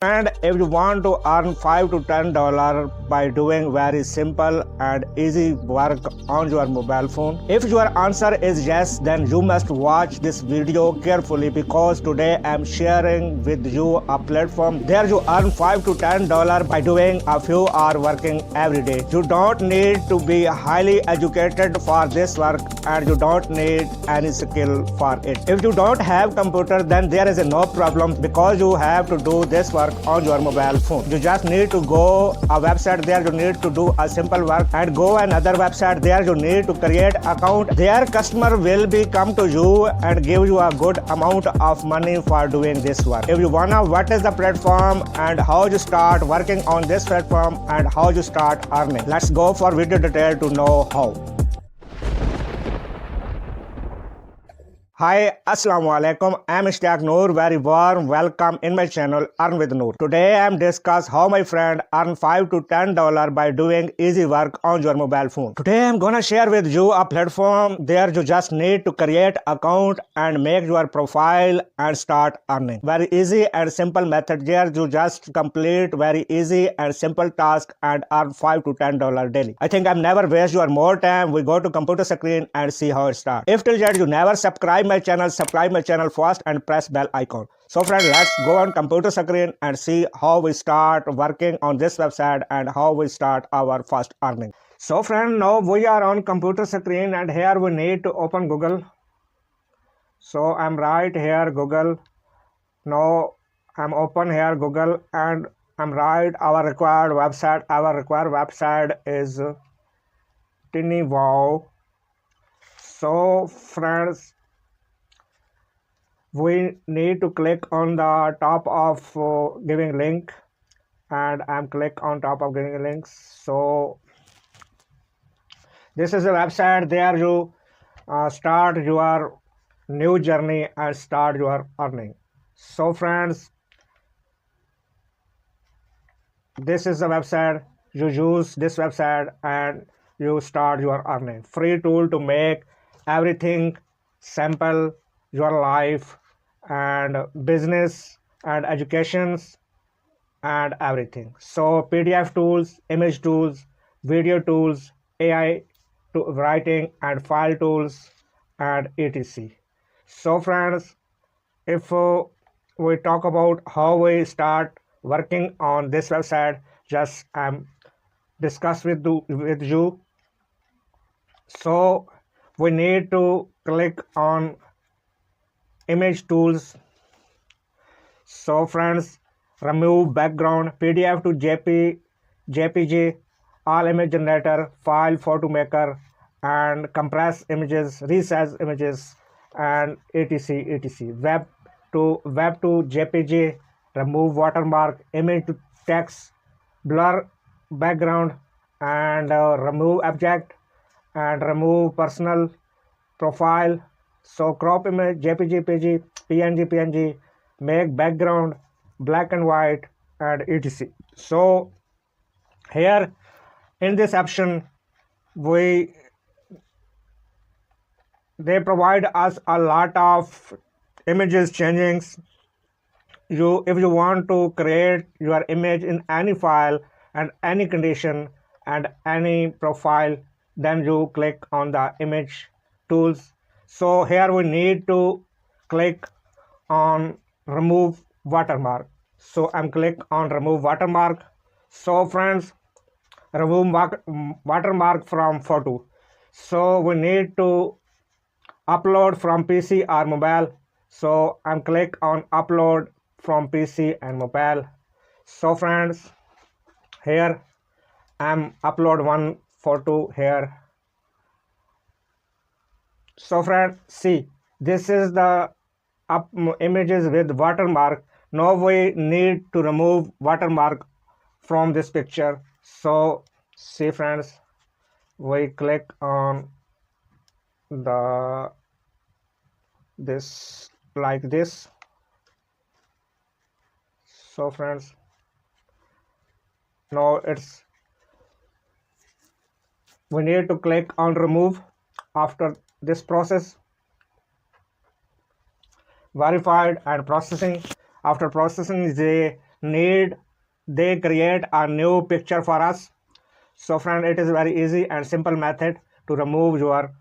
And if you want to earn $5 to $10 by doing very simple and easy work on your mobile phone, if your answer is yes, then you must watch this video carefully because today I am sharing with you a platform there you earn $5 to $10 by doing a few hours working every day. You don't need to be highly educated for this work and you don't need any skill for it. If you don't have computer, then there is no problem because you have to do this work on your mobile phone. You just need to go a website there you need to do a simple work and go another website there you need to create account. Their customer will be come to you and give you a good amount of money for doing this work. If you wanna what is the platform and how you start working on this platform and how you start earning, let's go for video detail to know how. Hi, Assalamu alaikum. I am Noor. Very warm welcome in my channel Earn with Noor. Today I am discuss how my friend earn $5 to $10 by doing easy work on your mobile phone. Today I am gonna share with you a platform there you just need to create account and make your profile and start earning. Very easy and simple method there you just complete very easy and simple task and earn $5 to $10 daily. I think I'm never waste your more time. We go to computer screen and see how it starts. If till yet you never subscribe subscribe my channel first and press bell icon. So friend, let's go on computer screen and see how we start working on this website and how we start our first earning. So friend, now we are on computer screen and here we need to open Google. So I'm right here Google. Now I'm open here Google and I'm right our required website. Our required website is Tinywow. So friends, we need to click on the top of giving link and I'm click on top of giving links. So this is a website there you start your new journey and start your earning. So friends, this is the website. You use this website and you start your earning. Free tool to make everything simple, your life and business and educations and everything. So PDF tools, image tools, video tools, AI to writing and file tools and etc. So friends, if we talk about how we start working on this website, just discuss with you. So we need to click on image tools. So friends, remove background, PDF to JPG, all image generator, file photo maker and compress images, resize images and etc. Web to JPG, remove watermark, image to text, blur background and remove object and remove personal profile. So crop image, JPG, PNG, make background black and white and etc. So here in this option they provide us a lot of images changings. If you want to create your image in any file and any condition and any profile, then you click on the image tools. So here we need to click on remove watermark. So I'm click on remove watermark. So friends, remove watermark from photo. So we need to upload from PC or mobile. So I'm click on upload from PC and mobile. So friends, here I'm upload one photo here. So friends, see, this is the images with watermark. Now we need to remove watermark from this picture. So see friends, we click on this like this. So friends, now we need to click on remove. After this process, verified and processing. After processing, they need they create a new picture for us. So friend, it is very easy and simple method to remove your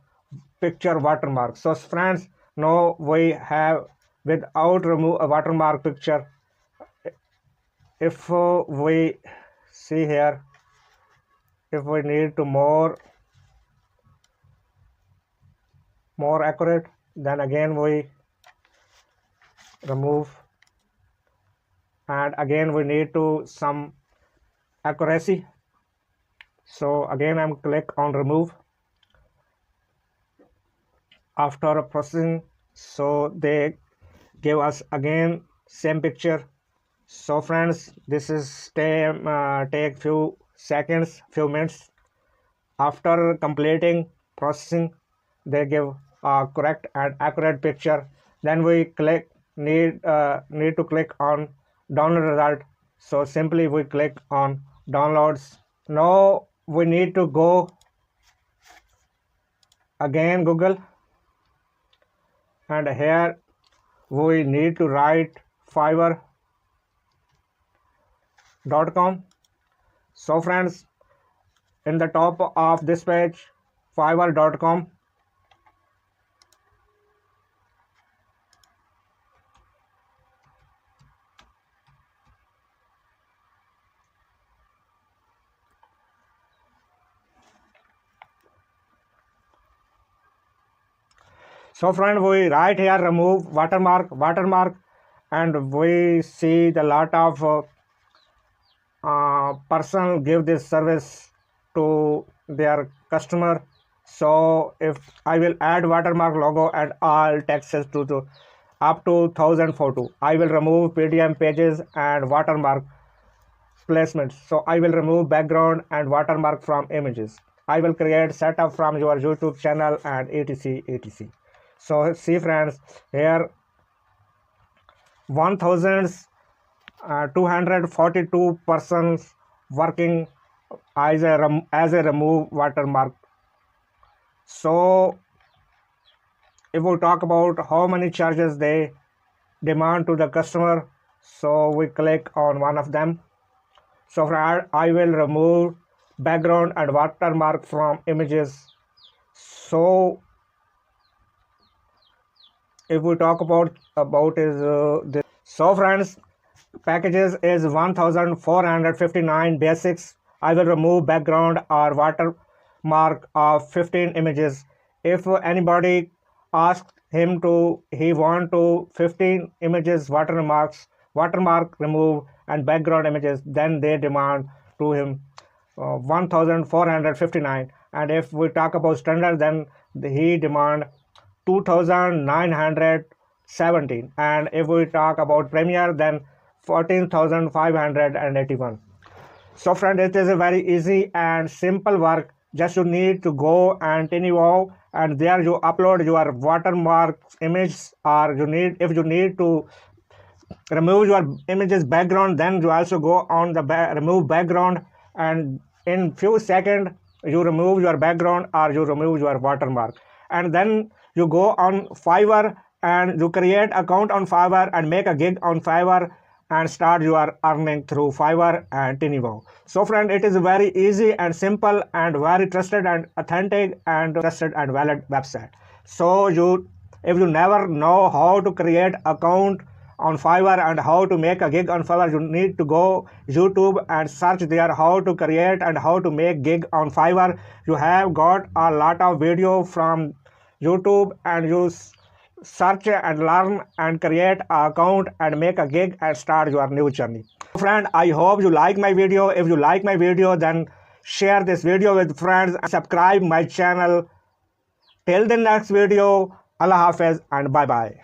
picture watermark. So friends, now we have without remove a watermark picture. If we see here, if we need to more accurate, then again we remove, and again we need to some accuracy. So again I'm click on remove. After processing, so they give us again same picture. So friends, this is take few seconds, few minutes. After completing processing, they give a correct and accurate picture. Then we need to click on download result. So simply we click on downloads. Now we need to go again Google, and here we need to write fiverr.com. So friends, in the top of this page, fiverr.com. So friend, we write here remove watermark, and we see the lot of person give this service to their customer. So if I will add watermark logo and all texts to up to 1000 photo, I will remove PDM pages and watermark placements. So I will remove background and watermark from images. I will create setup from your YouTube channel and etc. So see friends, here 1242 persons working as a remove watermark. So if we talk about how many charges they demand to the customer, so we click on one of them. So I will remove background and watermark from images. So if we talk about is this. So friends, packages is 1459 basics. I will remove background or watermark of 15 images. If anybody asks him to, he want to 15 images watermark remove and background images, then they demand to him 1459. And if we talk about standard, then he demand 2917. And if we talk about Premiere, then 14581. So friend, it is a very easy and simple work. Just you need to go and Tinywow, and there you upload your watermark image, or if you need to remove your image's background, then you also go on the remove background, and in few seconds you remove your background or you remove your watermark. And then you go on Fiverr and you create account on Fiverr and make a gig on Fiverr and start your earning through Fiverr and Tinywow. So friend, it is very easy and simple and very trusted and authentic and trusted and valid website. So if you never know how to create account on Fiverr and how to make a gig on Fiverr, you need to go YouTube and search there how to create and how to make gig on Fiverr. You have got a lot of video from YouTube, and you search and learn and create an account and make a gig and start your new journey. Friend, I hope you like my video. If you like my video, then share this video with friends and subscribe my channel. Till the next video, Allah Hafiz and bye bye.